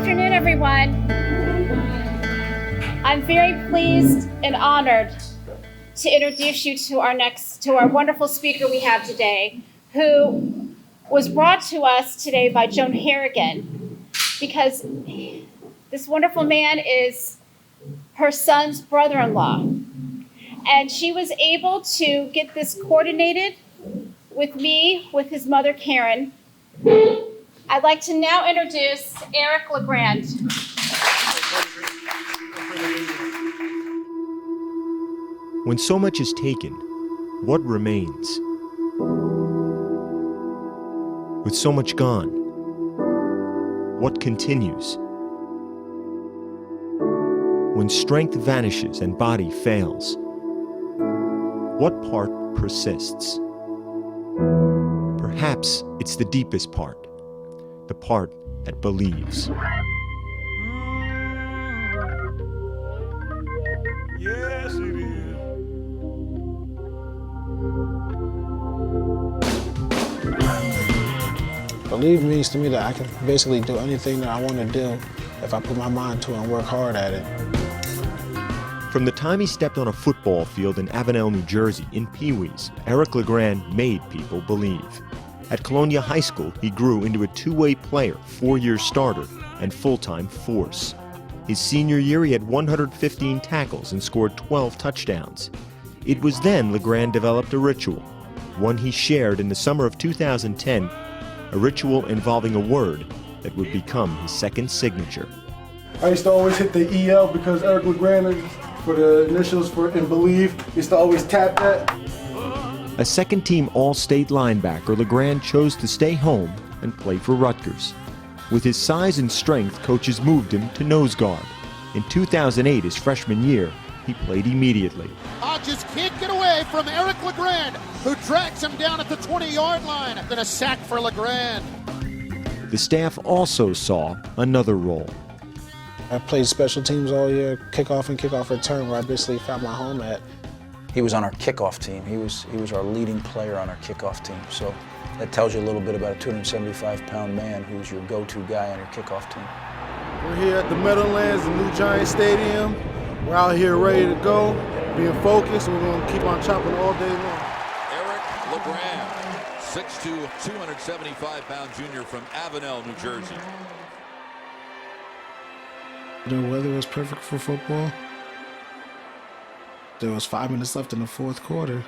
afternoon, everyone. I'm very pleased and honored to introduce you to our wonderful speaker we have today, who was brought to us today by Joan Harrigan, because this wonderful man is her son's brother-in-law. And she was able to get this coordinated with me, with his mother, Karen. I'd like to now introduce Eric LeGrand. When so much is taken, what remains? With so much gone, what continues? When strength vanishes and body fails, what part persists? Perhaps it's the deepest part, the part that believes. Yes, it is. Believe means to me that I can basically do anything that I want to do if I put my mind to it and work hard at it. From the time he stepped on a football field in Avenel, New Jersey, in Pee-wees, Eric LeGrand made people believe. At Colonia High School, he grew into a two-way player, four-year starter, and full-time force. His senior year, he had 115 tackles and scored 12 touchdowns. It was then LeGrand developed a ritual, one he shared in the summer of 2010, a ritual involving a word that would become his second signature. I used to always hit the EL because Eric LeGrand, for the initials for and believe, used to always tap that. A second-team All-State linebacker, LeGrand chose to stay home and play for Rutgers. With his size and strength, coaches moved him to nose guard. In 2008, his freshman year, he played immediately. Hodges can't get away from Eric LeGrand, who tracks him down at the 20-yard line. Then a sack for LeGrand. The staff also saw another role. I played special teams all year, kickoff and kickoff return, where I basically found my home at. He was on our kickoff team. He was our leading player on our kickoff team. So that tells you a little bit about a 275-pound man who's your go-to guy on your kickoff team. We're here at the Meadowlands, the new Giant Stadium. We're out here ready to go, being focused, and we're going to keep on chopping all day long. Eric LeGrand, 6'2", 275-pound junior from Avenel, New Jersey. The weather was perfect for football. There was 5 minutes left in the fourth quarter.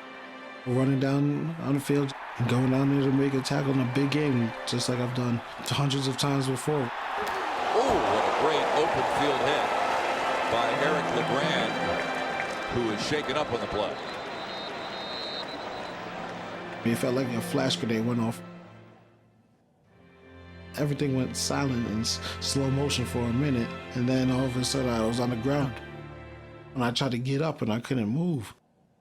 Running down on the field and going down there to make a tackle in a big game, just like I've done hundreds of times before. Oh, what a great open field hit by Eric LeGrand, who is shaken up on the play. It felt like a flash grenade went off. Everything went silent in slow motion for a minute, and then all of a sudden I was on the ground. And I tried to get up and I couldn't move.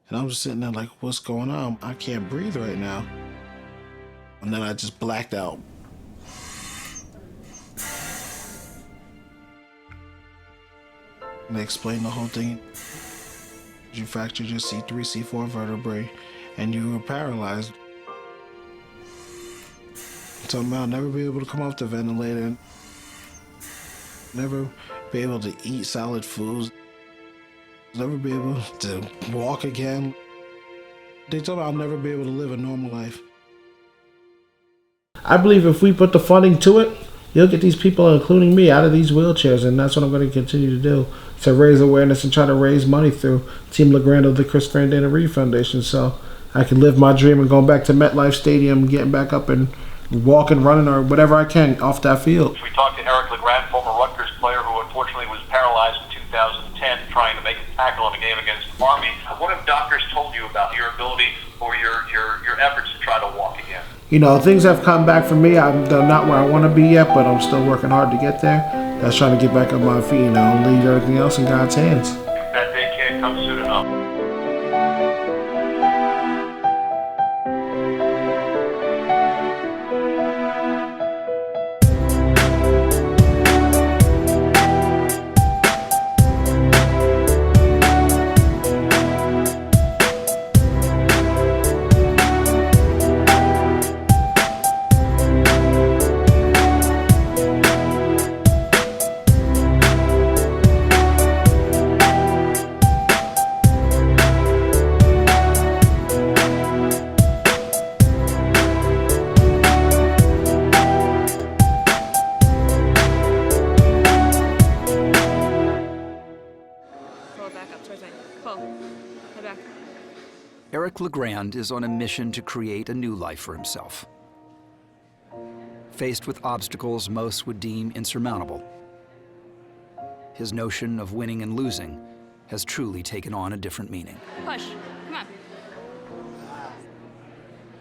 And I was sitting there like, what's going on? I can't breathe right now. And then I just blacked out. And they explained the whole thing. You fractured your C3, C4 vertebrae, and you were paralyzed. So I'll never be able to come off the ventilator, never be able to eat solid foods, never be able to walk again. They told me I'll never be able to live a normal life. I believe if we put the funding to it, you'll get these people, including me, out of these wheelchairs, and that's what I'm going to continue to do, to raise awareness and try to raise money through Team LeGrand of the Chris Grandina Reed Foundation, so I can live my dream of going back to MetLife Stadium, getting back up and walking, running, or whatever I can off that field. We talked to Eric LeGrand, former Rutgers player who unfortunately was paralyzed in 2010 trying to make a tackle in a game against Army. What have doctors told you about your ability or your efforts to try to walk again? You know, things have come back for me. I'm not where I want to be yet, but I'm still working hard to get there. That's trying to get back on my feet, and leave everything else in God's hands. That day can't come soon enough. Eric LeGrand is on a mission to create a new life for himself. Faced with obstacles most would deem insurmountable, his notion of winning and losing has truly taken on a different meaning. Push. Come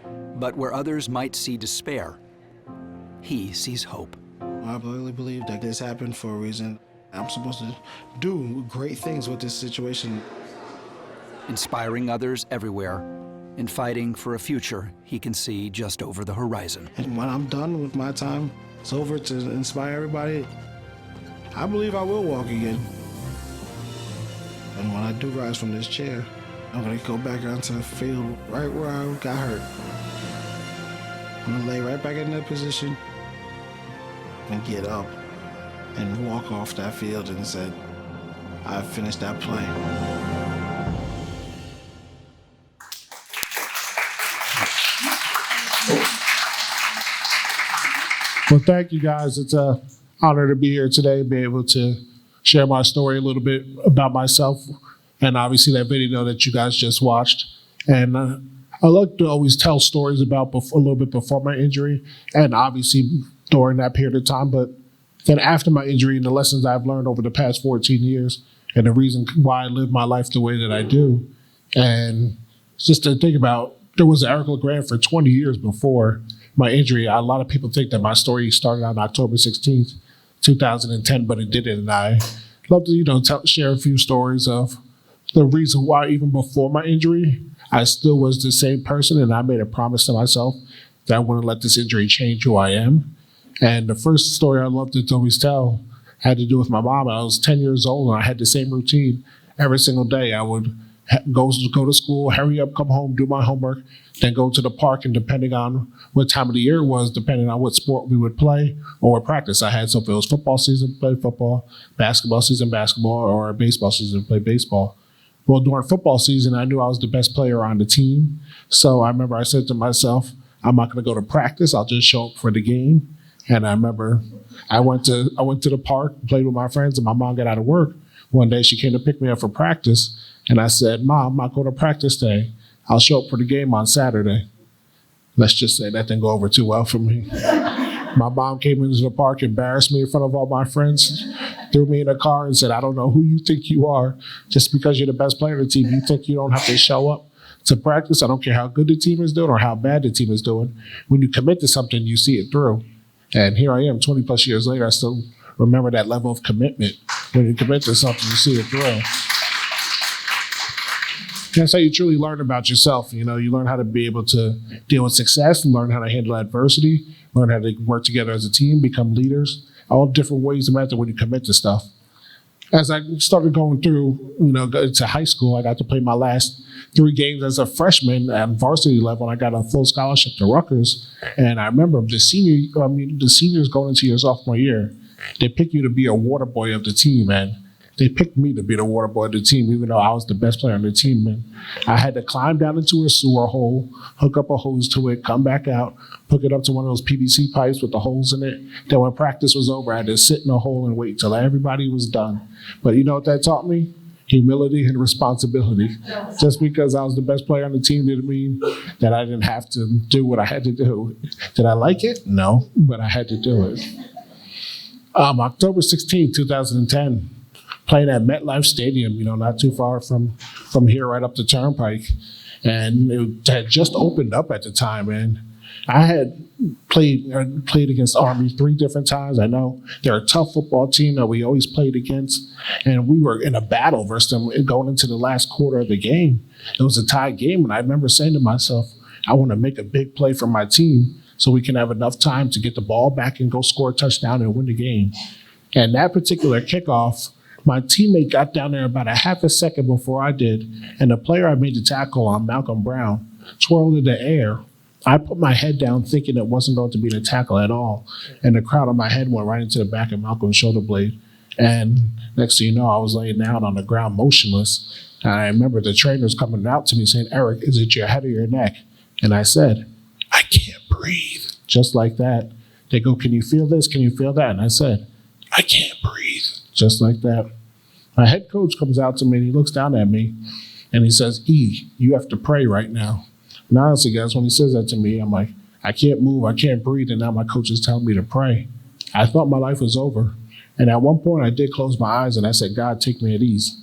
on. But where others might see despair, he sees hope. I really believe that this happened for a reason. I'm supposed to do great things with this situation. Inspiring others everywhere and fighting for a future he can see just over the horizon. And when I'm done with my time, it's over to inspire everybody. I believe I will walk again. And when I do rise from this chair, I'm gonna go back onto the field right where I got hurt. I'm gonna lay right back in that position and get up and walk off that field and say, I finished that play. Well, thank you guys. It's an honor to be here today, be able to share my story a little bit about myself, and obviously that video that you guys just watched. And I like to always tell stories about a little bit before my injury, and obviously during that period of time, but then after my injury and the lessons I've learned over the past 14 years, and the reason why I live my life the way that I do. And just to think about, there was Eric LeGrand for 20 years before my injury. A lot of people think that my story started on October 16th, 2010, but it didn't. And I love to, share a few stories of the reason why even before my injury, I still was the same person, and I made a promise to myself that I wouldn't let this injury change who I am. And the first story I love to always tell had to do with my mom. I was 10 years old, and I had the same routine every single day. I would go to school, hurry up, come home, do my homework, then go to the park, and depending on what time of the year it was, depending on what sport we would play or what practice I had. So if it was football season, play football, basketball season, basketball, or baseball season, play baseball. Well, during football season, I knew I was the best player on the team. So I remember I said to myself, I'm not going to go to practice. I'll just show up for the game. And I remember I went to the park, played with my friends, and my mom got out of work. One day she came to pick me up for practice, and I said, Mom, I'm not going to practice today. I'll show up for the game on Saturday. Let's just say that didn't go over too well for me. My mom came into the park, embarrassed me in front of all my friends, threw me in a car and said, I don't know who you think you are. Just because you're the best player on the team, you think you don't have to show up to practice? I don't care how good the team is doing or how bad the team is doing. When you commit to something, you see it through. And here I am, 20 plus years later, I still remember that level of commitment. When you commit to something, you see it through. That's how you truly learn about yourself. You learn how to be able to deal with success, learn how to handle adversity, learn how to work together as a team, become leaders, all different ways of method when you commit to stuff. As I started going through, to high school, I got to play my last 3 games as a freshman at varsity level, and I got a full scholarship to Rutgers. And I remember the seniors going into your sophomore year, they pick you to be a water boy of the team, and they picked me to be the water boy of the team, even though I was the best player on the team. And I had to climb down into a sewer hole, hook up a hose to it, come back out, hook it up to one of those PVC pipes with the holes in it. Then when practice was over, I had to sit in a hole and wait till everybody was done. But you know what that taught me? Humility and responsibility. Just because I was the best player on the team didn't mean that I didn't have to do what I had to do. Did I like it? No, but I had to do it. October 16, 2010, playing at MetLife Stadium, not too far from here, right up the Turnpike. And it had just opened up at the time, and I had played against Army 3 different times. I know they're a tough football team that we always played against, and we were in a battle versus them going into the last quarter of the game. It was a tied game, and I remember saying to myself, I want to make a big play for my team so we can have enough time to get the ball back and go score a touchdown and win the game. And that particular kickoff, my teammate got down there about a half a second before I did, and the player I made the tackle on, Malcolm Brown, twirled in the air. I put my head down thinking it wasn't going to be the tackle at all, and the crown of my head went right into the back of Malcolm's shoulder blade. And next thing you know, I was laying down on the ground motionless. And I remember the trainers coming out to me saying, Eric, is it your head or your neck? And I said, I can't breathe. Just like that. They go, can you feel this? Can you feel that? And I said, I can't breathe. Just like that. My head coach comes out to me and he looks down at me And he says, E, you have to pray right now. And honestly, guys, when he says that to me, I'm like, I can't move, I can't breathe, and now my coach is telling me to pray. I thought my life was over. And at one point, I did close my eyes and I said, God, take me at ease.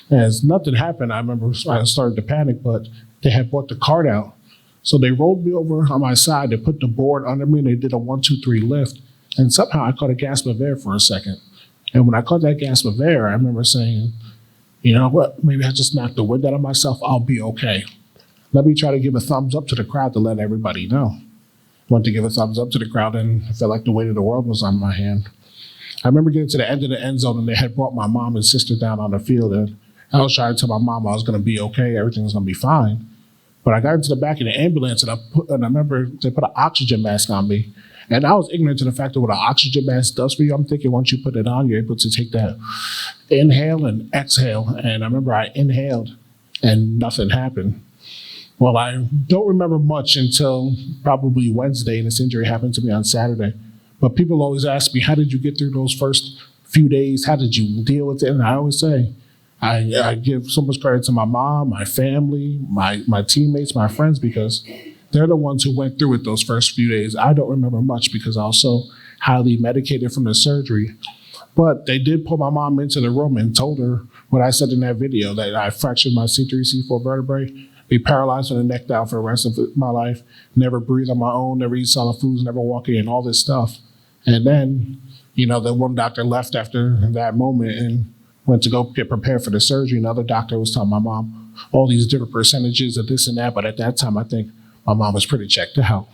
And as nothing happened, I remember I started to panic, but they had brought the cart out. So they rolled me over on my side, they put the board under me, and they did a 1, 2, 3 lift. And somehow I caught a gasp of air for a second. And when I caught that gasp of air, I remember saying, you know what, maybe I just knocked the wind out of myself, I'll be okay. Let me try to give a thumbs up to the crowd to let everybody know. Went to give a thumbs up to the crowd, and I felt like the weight of the world was on my hand. I remember getting to the end of the end zone, and they had brought my mom and sister down on the field, and I was trying to tell my mom I was going to be okay, everything was going to be fine. But I got into the back of the ambulance, and I remember they put an oxygen mask on me. And I was ignorant to the fact of what an oxygen mask does for you. I'm thinking once you put it on, you're able to take that inhale and exhale. And I remember I inhaled, and nothing happened. Well, I don't remember much until probably Wednesday, and this injury happened to me on Saturday. But people always ask me, how did you get through those first few days? How did you deal with it? And I always say, I give so much credit to my mom, my family, my teammates, my friends, because they're the ones who went through it those first few days. I don't remember much because I was so highly medicated from the surgery. But they did pull my mom into the room and told her what I said in that video, that I fractured my C3, C4 vertebrae, be paralyzed from the neck down for the rest of my life, never breathe on my own, never eat solid foods, never walk in, all this stuff. And then, you know, the one doctor left after that moment and went to go get prepared for the surgery. Another doctor was telling my mom all these different percentages of this and that. But at that time, I think my mom was pretty checked out.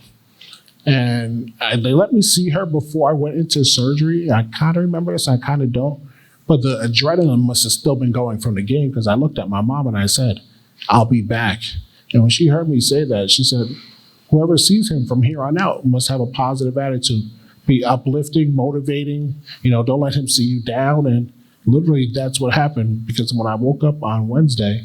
And they let me see her before I went into surgery. I kind of remember this, I kind of don't. But the adrenaline must have still been going from the game, because I looked at my mom and I said, I'll be back. And when she heard me say that, she said, whoever sees him from here on out must have a positive attitude. Be uplifting, motivating, you know, don't let him see you down. And literally that's what happened, because when I woke up on Wednesday,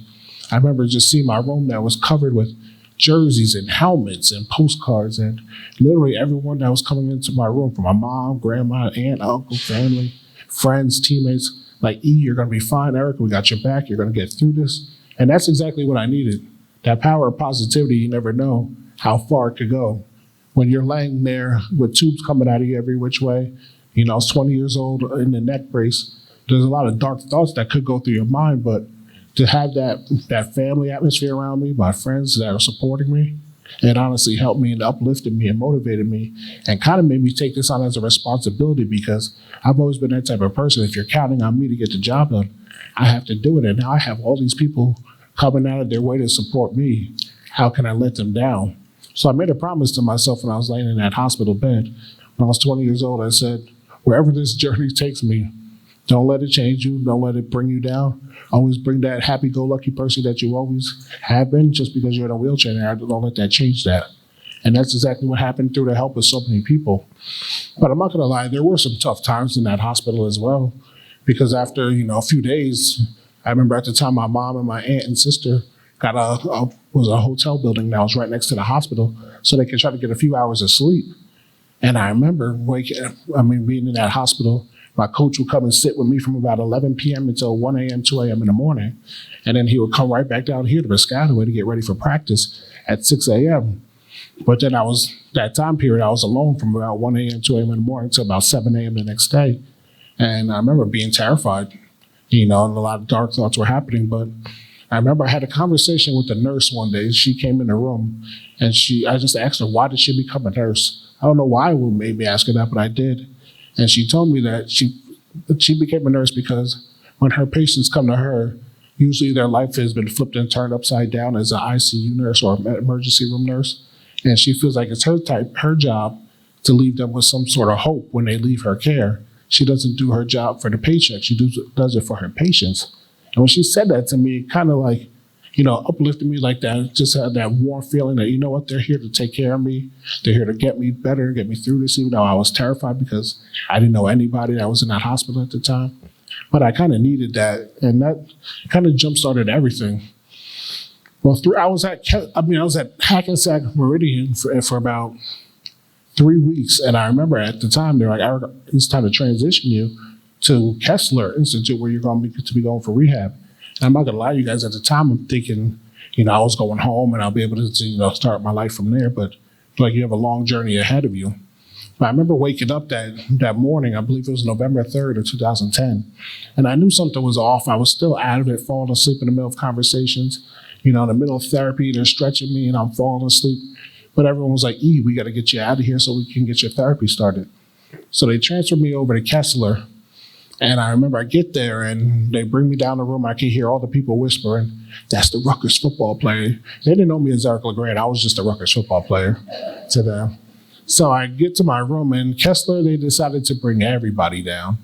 I remember just seeing my room that was covered with jerseys and helmets and postcards, and literally everyone that was coming into my room, from my mom, grandma, aunt, uncle, family, friends, teammates, like, E, you're going to be fine, Eric, we got your back, you're going to get through this. And that's exactly what I needed. That power of positivity, you never know how far it could go. When you're laying there with tubes coming out of you every which way, you know, I was 20 years old in the neck brace, there's a lot of dark thoughts that could go through your mind, but to have that family atmosphere around me, my friends that are supporting me, it honestly helped me and uplifted me and motivated me and kind of made me take this on as a responsibility, because I've always been that type of person. If you're counting on me to get the job done, I have to do it. And now I have all these people coming out of their way to support me. How can I let them down? So I made a promise to myself when I was laying in that hospital bed. When I was 20 years old, I said, wherever this journey takes me, don't let it change you. Don't let it bring you down. Always bring that happy-go-lucky person that you always have been. Just because you're in a wheelchair now, don't let that change that. And that's exactly what happened through the help of so many people. But I'm not going to lie, there were some tough times in that hospital as well. Because after, you know, a few days, I remember at the time my mom and my aunt and sister got a hotel building that was right next to the hospital, so they could try to get a few hours of sleep. And I remember being in that hospital. My coach would come and sit with me from about 11 p.m. until 1 a.m., 2 a.m. in the morning. And then he would come right back down here to Piscataway to get ready for practice at 6 a.m. But then that time period, I was alone from about 1 a.m., 2 a.m. in the morning until about 7 a.m. the next day. And I remember being terrified, you know, and a lot of dark thoughts were happening. But I remember I had a conversation with the nurse one day. She came in the room, and I just asked her, why did she become a nurse? I don't know why it made me ask her that, but I did. And she told me that she became a nurse because when her patients come to her, usually their life has been flipped and turned upside down as an ICU nurse or an emergency room nurse. And she feels like it's her job to leave them with some sort of hope when they leave her care. She doesn't do her job for the paycheck. She does it for her patients. And when she said that to me, it kind of like, you know, uplifted me like that. Just had that warm feeling that, you know what, they're here to take care of me. They're here to get me better, get me through this, even though I was terrified because I didn't know anybody that was in that hospital at the time. But I kind of needed that, and that kind of jump-started everything. Well, I was at Hackensack Meridian for about 3 weeks, and I remember at the time, they're like, Eric, it's time to transition you to Kessler Institute, where you're going to be going for rehab. I'm not gonna lie to you guys, at the time I'm thinking, I was going home and I'll be able to, start my life from there. But like you have a long journey ahead of you. But I remember waking up that morning, I believe it was November 3rd of 2010, and I knew something was off. I was still out of it, falling asleep in the middle of conversations. In the middle of therapy, they're stretching me and I'm falling asleep. But everyone was like, we got to get you out of here so we can get your therapy started. So they transferred me over to Kessler. And I remember I get there and they bring me down the room. I can hear all the people whispering, "That's the Rutgers football player." They didn't know me as Eric LeGrand. I was just a Rutgers football player to them. So I get to my room and Kessler, they decided to bring everybody down.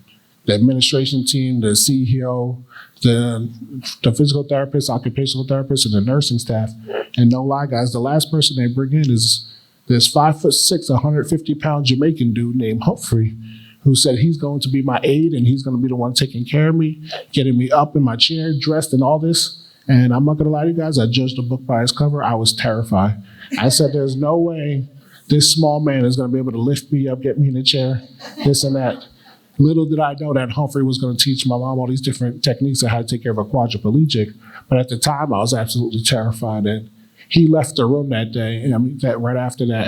The administration team, the CEO, the physical therapist, occupational therapist, and the nursing staff. And no lie, guys, the last person they bring in is this 5'6", 150-pound Jamaican dude named Humphrey, who said he's going to be my aide and he's going to be the one taking care of me, getting me up in my chair, dressed and all this. And I'm not going to lie to you guys, I judged the book by its cover. I was terrified. I said, there's no way this small man is going to be able to lift me up, get me in a chair, this and that. Little did I know that Humphrey was going to teach my mom all these different techniques of how to take care of a quadriplegic. But at the time, I was absolutely terrified. And he left the room that day, right after that.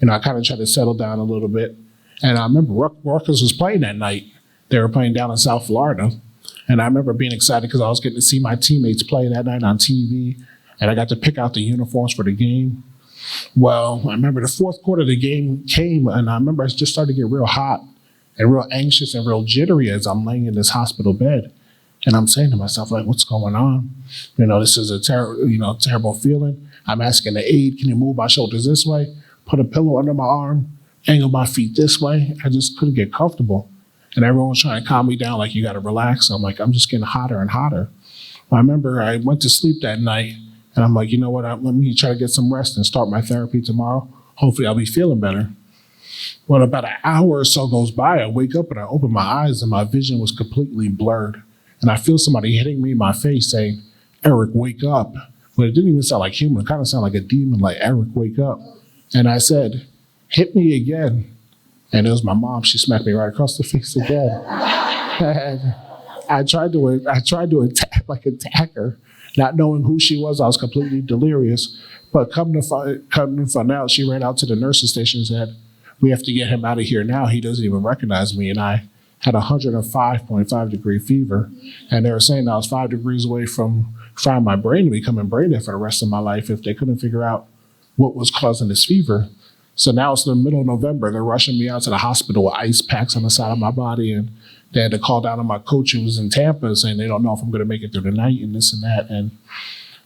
And I kind of tried to settle down a little bit. And I remember Rutgers was playing that night. They were playing down in South Florida. And I remember being excited because I was getting to see my teammates play that night on TV. And I got to pick out the uniforms for the game. Well, I remember the fourth quarter of the game came, and I remember I just started to get real hot and real anxious and real jittery as I'm laying in this hospital bed. And I'm saying to myself, like, what's going on? This is a terrible feeling. I'm asking the aide, can you move my shoulders this way? Put a pillow under my arm, angle my feet this way. I just couldn't get comfortable. And everyone was trying to calm me down, like, you got to relax. I'm like, I'm just getting hotter and hotter. I remember I went to sleep that night, and I'm like, you know what, let me try to get some rest and start my therapy tomorrow. Hopefully I'll be feeling better. Well, about an hour or so goes by, I wake up and I open my eyes and my vision was completely blurred. And I feel somebody hitting me in my face saying, "Eric, wake up." But it didn't even sound like human. It kind of sounded like a demon, like, "Eric, wake up." And I said, "Hit me again." And it was my mom. She smacked me right across the face again. And I tried to attack her, not knowing who she was. I was completely delirious. But come to find out, she ran out to the nursing station and said, "We have to get him out of here now. He doesn't even recognize me." And I had 105.5 degree fever. And they were saying I was 5 degrees away from trying my brain to becoming brain dead for the rest of my life if they couldn't figure out what was causing this fever. So now it's the middle of November. They're rushing me out to the hospital with ice packs on the side of my body. And they had to call down on my coach who was in Tampa saying they don't know if I'm going to make it through the night and this and that. And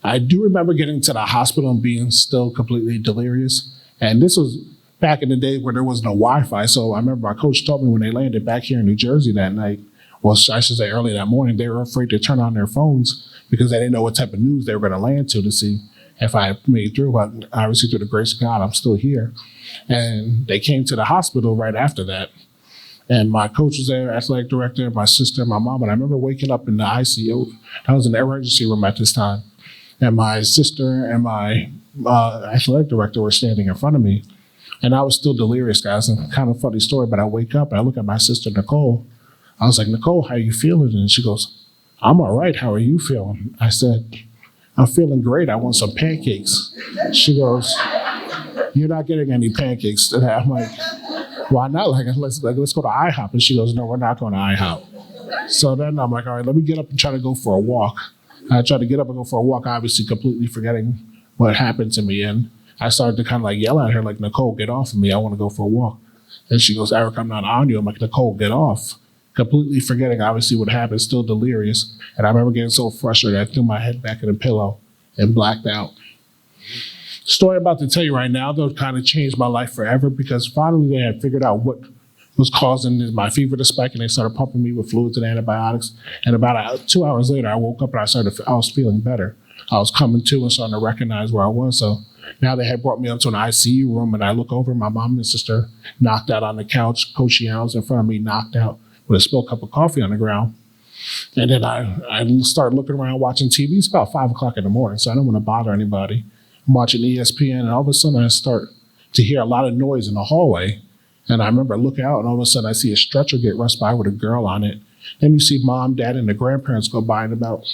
I do remember getting to the hospital and being still completely delirious. And this was back in the day where there was no Wi-Fi. So I remember my coach told me when they landed back here in New Jersey that night, well, I should say early that morning, they were afraid to turn on their phones because they didn't know what type of news they were going to land to see if I made it through. But obviously, through the grace of God, I'm still here. And they came to the hospital right after that. And my coach was there, athletic director, my sister, my mom. And I remember waking up in the ICU. I was in the emergency room at this time. And my sister and my athletic director were standing in front of me. And I was still delirious, guys. And kind of funny story, but I wake up and I look at my sister, Nicole. I was like, "Nicole, how are you feeling?" And she goes, "I'm all right. How are you feeling?" I said, "I'm feeling great. I want some pancakes." She goes, "You're not getting any pancakes today." I'm like, "Why not? Let's go to IHOP." And she goes, "No, we're not going to IHOP." So then I'm like, all right, let me get up and try to go for a walk. I tried to get up and go for a walk, obviously completely forgetting what happened to me. And I started to kind of like yell at her, like, "Nicole, get off of me. I want to go for a walk." And she goes, "Eric, I'm not on you." I'm like, "Nicole, get off." Completely forgetting, obviously, what happened, still delirious. And I remember getting so frustrated, I threw my head back in the pillow and blacked out. Story I'm about to tell you right now, though, kind of changed my life forever because finally they had figured out what was causing my fever to spike and they started pumping me with fluids and antibiotics. And about 2 hours later, I woke up and I was feeling better. I was coming to and starting to recognize where I was. So now they had brought me up to an ICU room and I look over, my mom and sister knocked out on the couch. Coach Yowns in front of me knocked out with a spilled cup of coffee on the ground. And then I started looking around watching TV. It's about 5 o'clock in the morning, so I don't want to bother anybody. I'm watching ESPN, and all of a sudden I start to hear a lot of noise in the hallway. And I remember looking out, and all of a sudden I see a stretcher get rushed by with a girl on it. Then you see mom, dad, and the grandparents go by, and about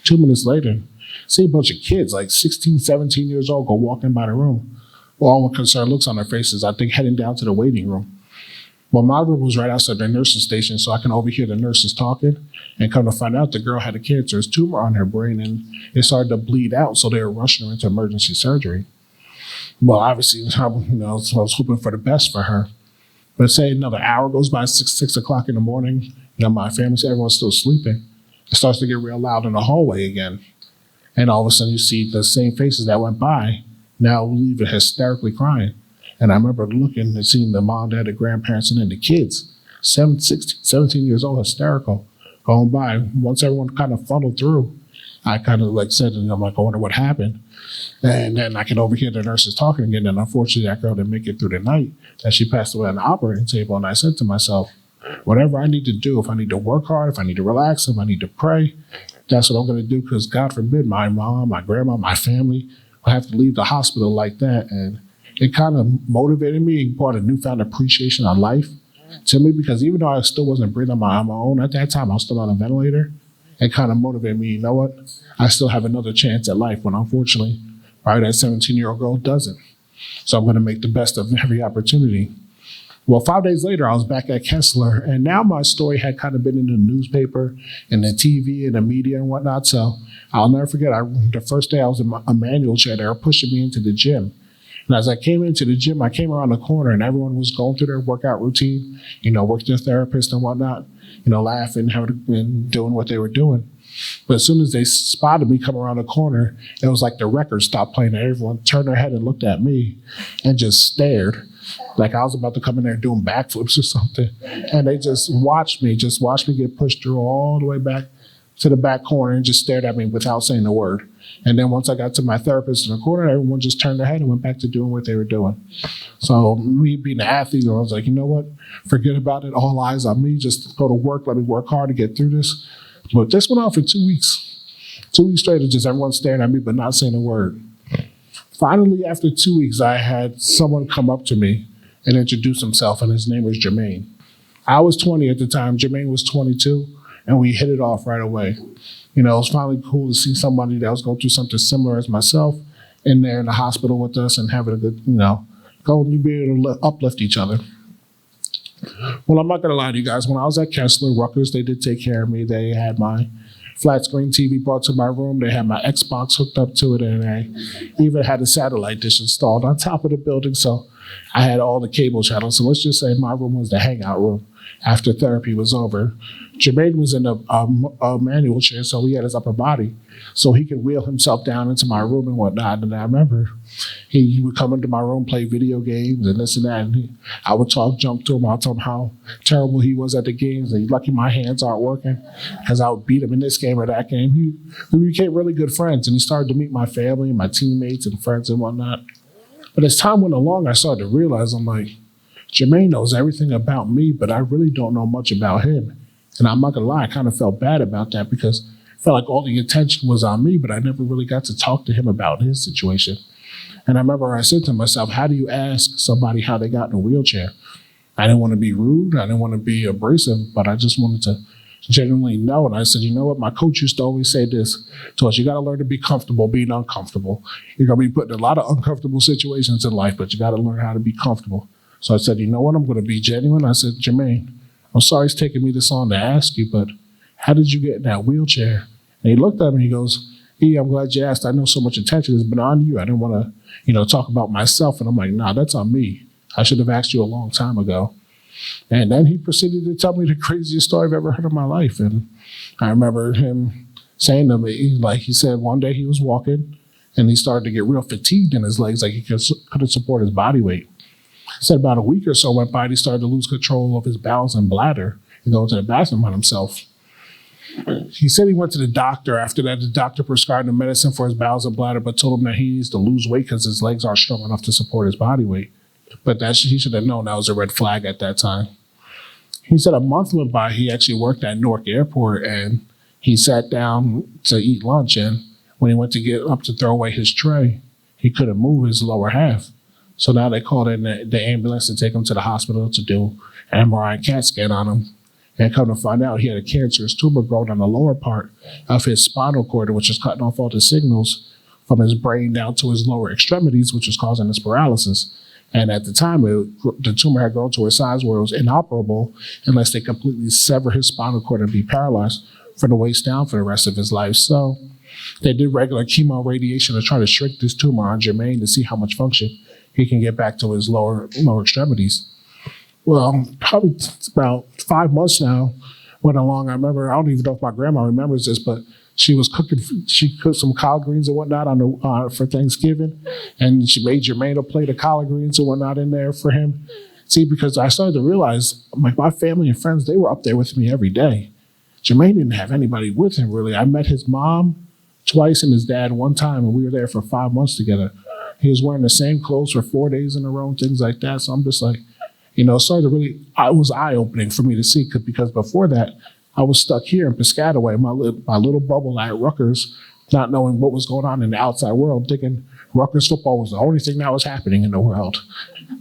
2 minutes later, see a bunch of kids, like 16, 17 years old, go walking by the room. All with concerned looks on their faces, I think heading down to the waiting room. Well, my room was right outside the nurse's station, so I can overhear the nurses talking. And come to find out, the girl had a cancerous tumor on her brain, and it started to bleed out, so they were rushing her into emergency surgery. Well, obviously, so I was hoping for the best for her. But say another hour goes by, 6 o'clock in the morning, my family, everyone's still sleeping. It starts to get real loud in the hallway again. And all of a sudden, you see the same faces that went by now leaving hysterically crying. And I remember looking and seeing the mom, dad, the grandparents, and then the kids, 17 years old, hysterical, going by. Once everyone kind of funneled through, I kind of said, I'm like, I wonder what happened. And then I could overhear the nurses talking again. And unfortunately, that girl didn't make it through the night, that she passed away on the operating table. And I said to myself, whatever I need to do, if I need to work hard, if I need to relax, if I need to pray, that's what I'm going to do, because God forbid my mom, my grandma, my family will have to leave the hospital like that. And it kind of motivated me and brought a newfound appreciation on life to me, because even though I still wasn't breathing on my own at that time, I was still on a ventilator. It kind of motivated me, you know what? I still have another chance at life, when unfortunately, probably that 17-year-old girl doesn't. So I'm going to make the best of every opportunity. Well, 5 days later, I was back at Kessler, and now my story had kind of been in the newspaper and the TV and the media and whatnot. So I'll never forget, the first day I was in a manual chair, they were pushing me into the gym. And as I came into the gym, I came around the corner and everyone was going through their workout routine, work their therapist and whatnot, laughing, and doing what they were doing. But as soon as they spotted me come around the corner, it was like the record stopped playing and everyone turned their head and looked at me and just stared. Like I was about to come in there doing backflips or something. And they just watched me get pushed through all the way back to the back corner and just stared at me without saying a word. And then once I got to my therapist in the corner, everyone just turned their head and went back to doing what they were doing. So me being an athlete, I was like, you know what? Forget about it. All eyes on me. Just go to work. Let me work hard to get through this. But this went on for 2 weeks. 2 weeks straight of just everyone staring at me but not saying a word. Finally, after 2 weeks, I had someone come up to me and introduce himself, and his name was Jermaine. I was 20 at the time. Jermaine was 22, and we hit it off right away. It was finally cool to see somebody that was going through something similar as myself in there in the hospital with us and having a good, go and be able to uplift each other. Well, I'm not going to lie to you guys. When I was at Kessler, Rutgers, they did take care of me. They had my flat screen TV brought to my room. They had my Xbox hooked up to it, and they even had a satellite dish installed on top of the building. So I had all the cable channels. So let's just say my room was the hangout room after therapy was over. Jermaine was in a manual chair, so he had his upper body, so he could wheel himself down into my room and whatnot. And I remember he would come into my room, play video games and this and that. And I would jump to him. I'll tell him how terrible he was at the games. And he's lucky my hands aren't working, because I would beat him in this game or that game. We became really good friends, and he started to meet my family, my teammates and friends and whatnot. But as time went along, I started to realize, I'm like, Jermaine knows everything about me, but I really don't know much about him. And I'm not gonna lie, I kind of felt bad about that, because I felt like all the attention was on me, but I never really got to talk to him about his situation. And I remember I said to myself, how do you ask somebody how they got in a wheelchair? I didn't want to be rude, I didn't want to be abrasive, but I just wanted to genuinely know. And I said, you know what, my coach used to always say this to us: you got to learn to be comfortable being uncomfortable. You're going to be put in a lot of uncomfortable situations in life, but you got to learn how to be comfortable. So I said, you know what, I'm going to be genuine. I said, Jermaine, I'm sorry it's taking me this long to ask you, but how did you get in that wheelchair? And he looked at me, he goes, I'm glad you asked. I know so much attention has been on you. I didn't want to, talk about myself. And I'm like, nah, that's on me. I should have asked you a long time ago. And then he proceeded to tell me the craziest story I've ever heard in my life. And I remember him saying to me, he said one day he was walking and he started to get real fatigued in his legs, like he couldn't support his body weight. He said about a week or so went by and he started to lose control of his bowels and bladder and go to the bathroom on himself. He said he went to the doctor. After that, the doctor prescribed him medicine for his bowels and bladder, but told him that he needs to lose weight because his legs aren't strong enough to support his body weight. But he should have known that was a red flag at that time. He said a month went by. He actually worked at Newark Airport, and he sat down to eat lunch. And when he went to get up to throw away his tray, he couldn't move his lower half. So now they called in the ambulance to take him to the hospital to do an MRI and CAT scan on him. And come to find out, he had a cancerous tumor growing on the lower part of his spinal cord, which is cutting off all the signals from his brain down to his lower extremities, which was causing his paralysis. And at the time, the tumor had grown to a size where it was inoperable unless they completely sever his spinal cord and be paralyzed from the waist down for the rest of his life. So they did regular chemo radiation to try to shrink this tumor on Jermaine to see how much function he can get back to his lower extremities. Well, probably about 5 months now went along. I remember, I don't even know if my grandma remembers this, but she cooked some collard greens and whatnot for Thanksgiving, and she made Jermaine a plate of collard greens and whatnot in there for him. See, because I started to realize, like, my family and friends, they were up there with me every day. Jermaine didn't have anybody with him, really. I met his mom twice and his dad one time, and we were there for 5 months together. He was wearing the same clothes for 4 days in a row and things like that. So I'm just like, it was eye-opening for me to see, because before that, I was stuck here in Piscataway, my little bubble at Rutgers, not knowing what was going on in the outside world, thinking Rutgers football was the only thing that was happening in the world.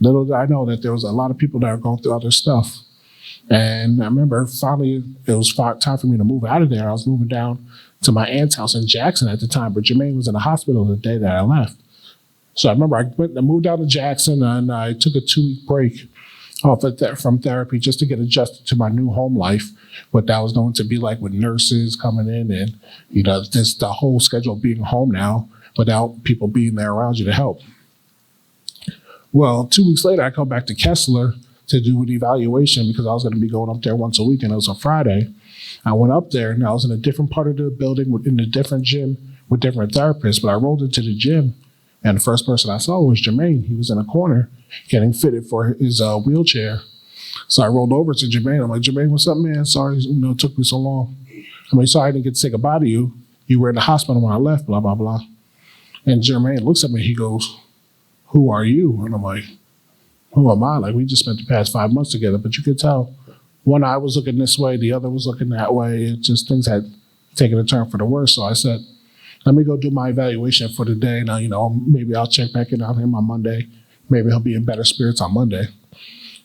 Little did I know that there was a lot of people that were going through other stuff. And I remember finally it was time for me to move out of there. I was moving down to my aunt's house in Jackson at the time, but Jermaine was in the hospital the day that I left. So I remember I moved down to Jackson and I took a 2-week break from therapy just to get adjusted to my new home life, what that was going to be like with nurses coming in and, just the whole schedule of being home now without people being there around you to help. Well, 2 weeks later, I come back to Kessler to do an evaluation because I was going to be going up there once a week, and it was a Friday. I went up there and I was in a different part of the building in a different gym with different therapists, but I rolled into the gym and the first person I saw was Jermaine. He was in a corner getting fitted for his wheelchair. So I rolled over to Jermaine. I'm like, Jermaine, what's up, man? Sorry, it took me so long. I'm like, sorry I didn't get to say goodbye to you. You were in the hospital when I left, blah, blah, blah. And Jermaine looks at me, he goes, who are you? And I'm like, who am I? Like, we just spent the past 5 months together, but you could tell one eye was looking this way, the other was looking that way. It just, things had taken a turn for the worse. So I said, let me go do my evaluation for the day. Now, maybe I'll check back in on him on Monday. Maybe he'll be in better spirits on Monday.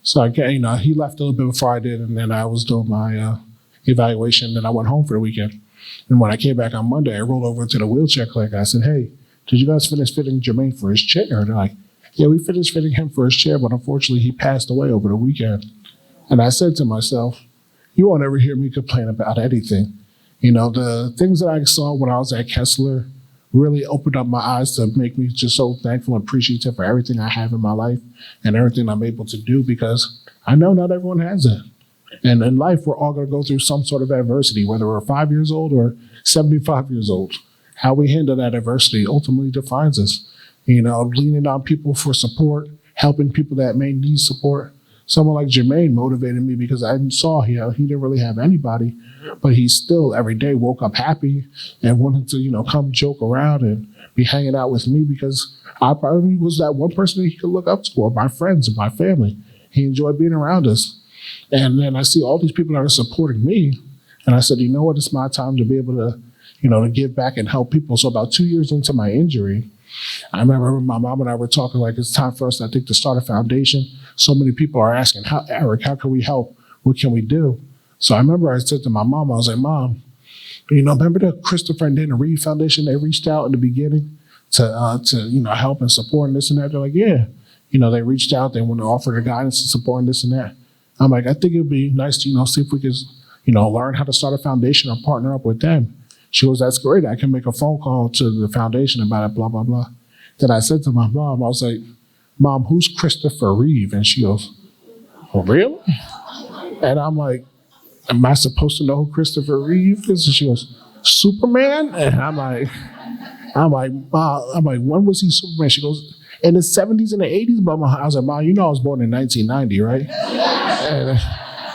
So he left a little bit before I did, and then I was doing my evaluation, and I went home for the weekend. And when I came back on Monday, I rolled over to the wheelchair clinic. I said, hey, did you guys finish fitting Jermaine for his chair? And they're like, yeah, we finished fitting him for his chair, but unfortunately he passed away over the weekend. And I said to myself, you won't ever hear me complain about anything. The things that I saw when I was at Kessler really opened up my eyes to make me just so thankful and appreciative for everything I have in my life and everything I'm able to do, because I know not everyone has it. And in life, we're all going to go through some sort of adversity, whether we're 5 years old or 75 years old. How we handle that adversity ultimately defines us. Leaning on people for support, helping people that may need support. Someone like Jermaine motivated me because I saw he didn't really have anybody, but he still every day woke up happy and wanted to, come joke around and be hanging out with me, because I probably was that one person that he could look up to, or my friends and my family. He enjoyed being around us. And then I see all these people that are supporting me, and I said, you know what, it's my time to be able to, to give back and help people. So about 2 years into my injury, I remember my mom and I were talking, like, it's time for us, I think, to start a foundation. So many people are asking, Eric, how can we help? What can we do? So I remember I said to my mom, I was like, Mom, remember the Christopher and Dana Reed Foundation? They reached out in the beginning to help and support and this and that. They're like, yeah. They reached out, they want to offer their guidance and support and this and that. I'm like, I think it would be nice to, see if we could, learn how to start a foundation or partner up with them. She goes, that's great. I can make a phone call to the foundation about it, blah, blah, blah. Then I said to my mom, I was like, Mom, who's Christopher Reeve? And she goes, oh, really? And I'm like, am I supposed to know who Christopher Reeve is? And she goes, Superman? And I'm like, when was he Superman? She goes, in the 70s and the 80s? But I was like, Mom, I was born in 1990, right? And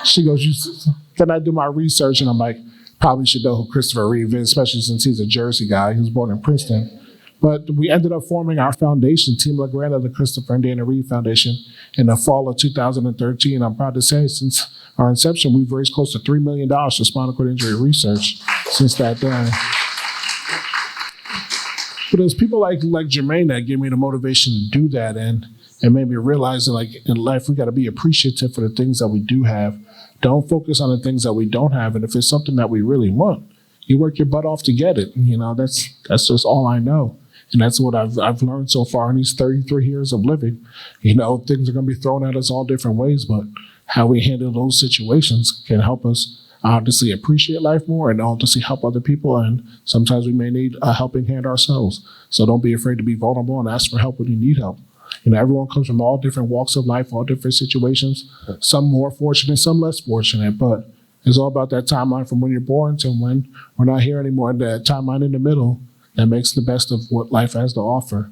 she goes, then I do my research and I'm like, probably should know who Christopher Reeve is, especially since he's a Jersey guy. He was born in Princeton. But we ended up forming our foundation, Team LeGrand of the Christopher and Dana Reed Foundation, in the fall of 2013. I'm proud to say, since our inception, we've raised close to $3 million for spinal cord injury research since that day. But there's people like Jermaine that gave me the motivation to do that and made me realize that, like, in life, we got to be appreciative for the things that we do have, Don't focus on the things that we don't have. And if it's something that we really want, you work your butt off to get it. You know, that's just all I know. And that's what I've learned so far in these 33 years of living. You know, things are going to be thrown at us all different ways, but how we handle those situations can help us obviously appreciate life more and obviously help other people. And sometimes we may need a helping hand ourselves. So don't be afraid to be vulnerable and ask for help when you need help. You know, everyone comes from all different walks of life, all different situations, some more fortunate, some less fortunate, but it's all about that timeline from when you're born to when we're not here anymore, and that timeline in the middle that makes the best of what life has to offer.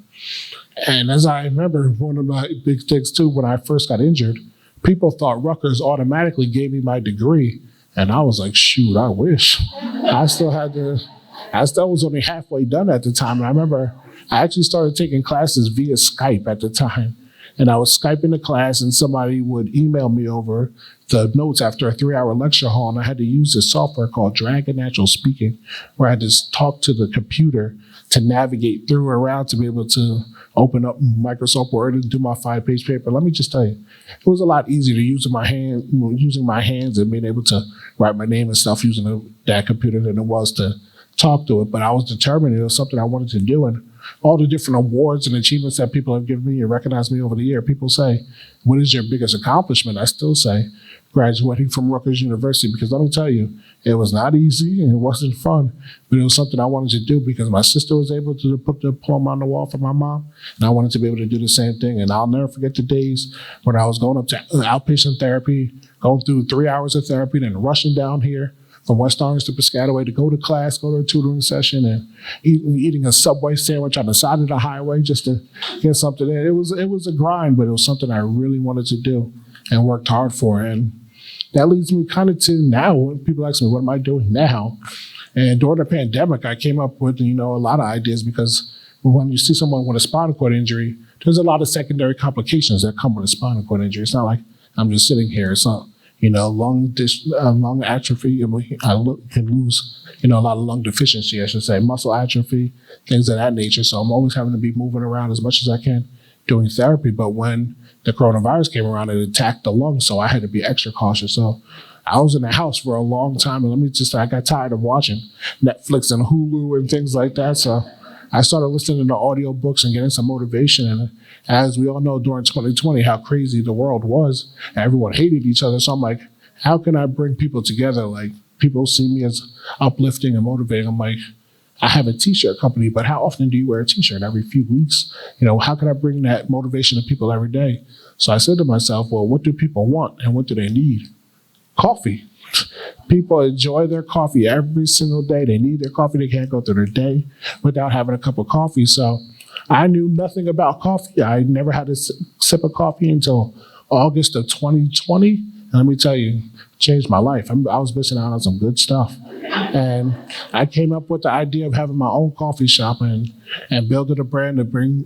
And as I remember, one of my big things too, when I first got injured, people thought Rutgers automatically gave me my degree. And I was like, shoot, I wish. I still was only halfway done at the time. And I remember I actually started taking classes via Skype at the time. And I was Skyping the class and somebody would email me over the notes after a 3-hour lecture hall. And I had to use this software called Dragon Natural Speaking, where I had to talk to the computer to navigate through and around to be able to open up Microsoft Word and do my 5-page paper. Let me just tell you, it was a lot easier to using my hands and being able to write my name and stuff using that computer than it was to talk to it. But I was determined it was something I wanted to do. And all the different awards and achievements that people have given me and recognized me over the year, people say, what is your biggest accomplishment? I still say graduating from Rutgers University, because let me tell you, it was not easy and it wasn't fun, but it was something I wanted to do because my sister was able to put the diploma on the wall for my mom, and I wanted to be able to do the same thing. And I'll never forget the days when I was going up to outpatient therapy, going through 3 hours of therapy, then rushing down here from West Orange to Piscataway to go to class, go to a tutoring session, and eating a Subway sandwich on the side of the highway just to get something in. It was a grind, but it was something I really wanted to do and worked hard for. And that leads me kind of to now when people ask me, what am I doing now? And during the pandemic, I came up with, a lot of ideas because when you see someone with a spinal cord injury, there's a lot of secondary complications that come with a spinal cord injury. It's not like I'm just sitting here. It's not, lung atrophy. I can lose, a lot of lung deficiency, I should say, muscle atrophy, things of that nature. So I'm always having to be moving around as much as I can doing therapy. But when the coronavirus came around, it attacked the lungs, so I had to be extra cautious. So I was in the house for a long time, and I got tired of watching Netflix and Hulu and things like that. So I started listening to audiobooks and getting some motivation. And as we all know, during 2020, how crazy the world was, everyone hated each other. So I'm like, how can I bring people together? Like, people see me as uplifting and motivating. I'm like, I have a t-shirt company, but how often do you wear a t-shirt? Every few weeks? How can I bring that motivation to people every day? So I said to myself, well, what do people want and what do they need? Coffee. People enjoy their coffee every single day. They need their coffee. They can't go through their day without having a cup of coffee. So I knew nothing about coffee. I never had a sip of coffee until August of 2020. And let me tell you, it changed my life. I was missing out on some good stuff. And I came up with the idea of having my own coffee shop and building a brand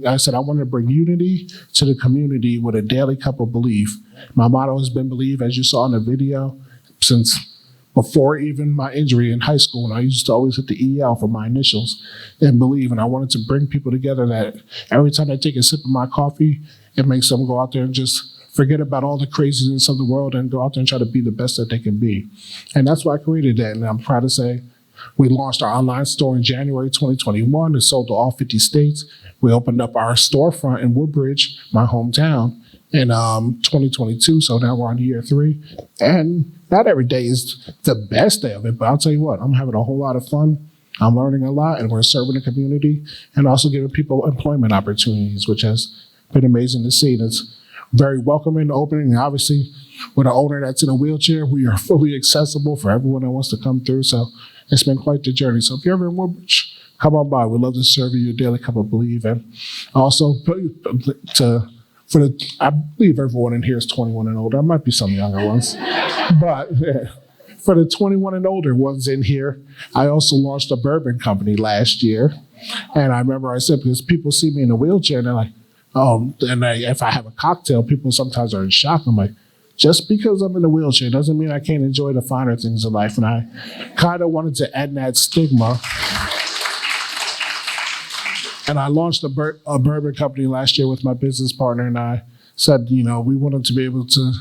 I said I wanted to bring unity to the community with a daily cup of belief. My motto has been believe, as you saw in the video, since before even my injury in high school. And I used to always hit the EL for my initials and believe. And I wanted to bring people together that every time I take a sip of my coffee, it makes them go out there and just forget about all the craziness of the world and go out there and try to be the best that they can be. And that's why I created that. And I'm proud to say we launched our online store in January 2021. It sold to all 50 states. We opened up our storefront in Woodbridge, my hometown, in 2022. So now we're on year 3. And not every day is the best day of it, but I'll tell you what, I'm having a whole lot of fun. I'm learning a lot, and we're serving the community and also giving people employment opportunities, which has been amazing to see. And it's very welcoming, opening, and obviously with an owner that's in a wheelchair, we are fully accessible for everyone that wants to come through. So it's been quite the journey. So if you're ever in Woodbridge, come on by. We'd love to serve you your daily cup of believe. And also I believe everyone in here is 21 and older. There might be some younger ones, but for the 21 and older ones in here, I also launched a bourbon company last year. And I remember I said, because people see me in a wheelchair and they're like, if I have a cocktail, people sometimes are in shock. I'm like, just because I'm in a wheelchair doesn't mean I can't enjoy the finer things in life. And I kind of wanted to end that stigma. And I launched a bourbon company last year with my business partner, and I said, we wanted to be able to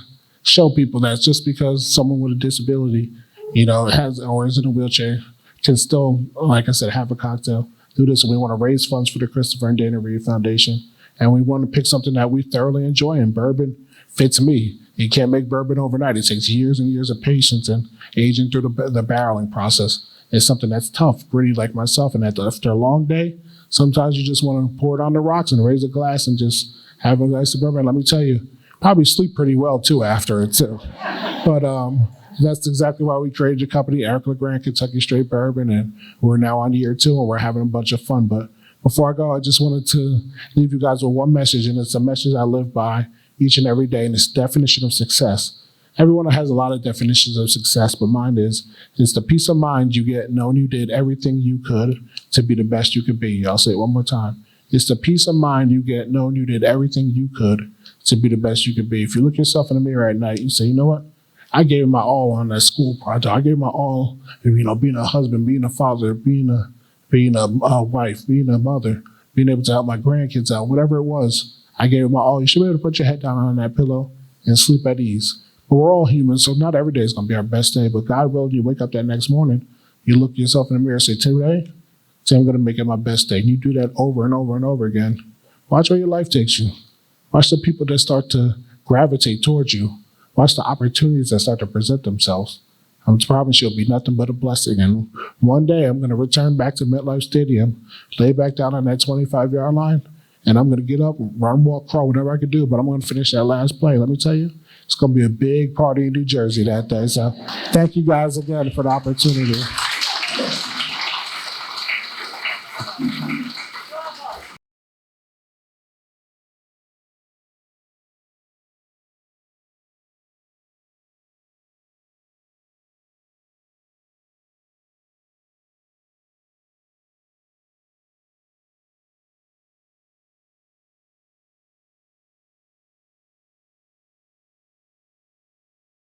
show people that just because someone with a disability, has or is in a wheelchair, can still, like I said, have a cocktail, do this. And we want to raise funds for the Christopher and Dana Reed Foundation. And we want to pick something that we thoroughly enjoy, and bourbon fits me. You can't make bourbon overnight. It takes years and years of patience and aging through the barreling process. It's something that's tough, gritty like myself. And after a long day, sometimes you just want to pour it on the rocks and raise a glass and just have a glass of bourbon. Let me tell you, probably sleep pretty well too after it too. But that's exactly why we created the company, Eric LeGrand Kentucky Straight Bourbon, and we're now on year 2 and we're having a bunch of fun. But before I go, I just wanted to leave you guys with one message, and it's a message I live by each and every day, and it's definition of success. Everyone has a lot of definitions of success, but mine is the peace of mind you get knowing you did everything you could to be the best you could be. I'll say it one more time. It's the peace of mind you get knowing you did everything you could to be the best you could be. If you look yourself in the mirror at night, you say, you know what? I gave my all on that school project. I gave my all, being a husband, being a father, being a wife, being a mother, being able to help my grandkids out, whatever it was. I gave it my all. You should be able to put your head down on that pillow and sleep at ease. But we're all human, so not every day is going to be our best day. But God willing, you wake up that next morning, you look yourself in the mirror and say, today I'm going to make it my best day. And you do that over and over and over again. Watch where your life takes you. Watch the people that start to gravitate towards you. Watch the opportunities that start to present themselves. I promise you'll be nothing but a blessing. And one day I'm going to return back to MetLife Stadium, lay back down on that 25-yard line, and I'm going to get up, run, walk, crawl, whatever I can do, but I'm going to finish that last play. Let me tell you, it's going to be a big party in New Jersey that day. So thank you guys again for the opportunity.